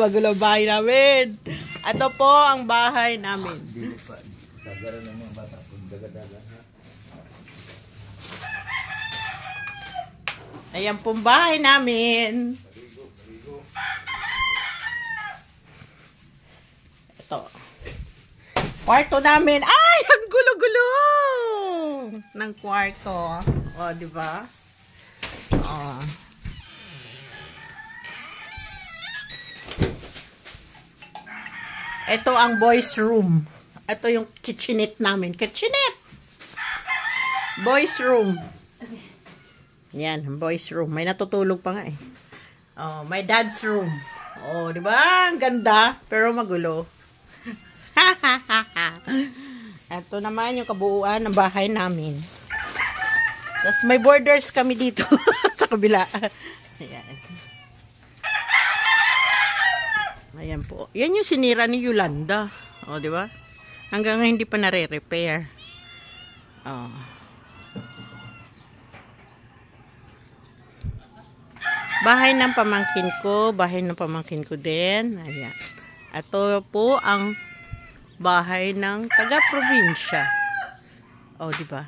Magulo bahay namin. Ito po ang bahay namin. Dili pa. Tagaran ng mga bata kung daga-daga. Ayan pong bahay namin. Ito. Kwarto namin. Ay, ang gulo-gulo ng kwarto. O, di ba? O. Ito ang boys room. Ito yung kitchenette namin. Kitchenette! Boys room. Yan, boys room. May natutulog pa nga eh. Oh, my dad's room. Oh, di ba? Ang ganda, pero magulo. Ito naman yung kabuuan ng bahay namin. Tapos may borders kami dito sa kabila. Ayan. Ayan po. Yan yung sinira ni Yolanda. O, di ba? Hanggang ngayon hindi pa nare-repair. Oh. Bahay ng pamangkin ko. Bahay ng pamangkin ko din. Ayan. Ito po ang bahay ng taga-probinsya. O, di ba?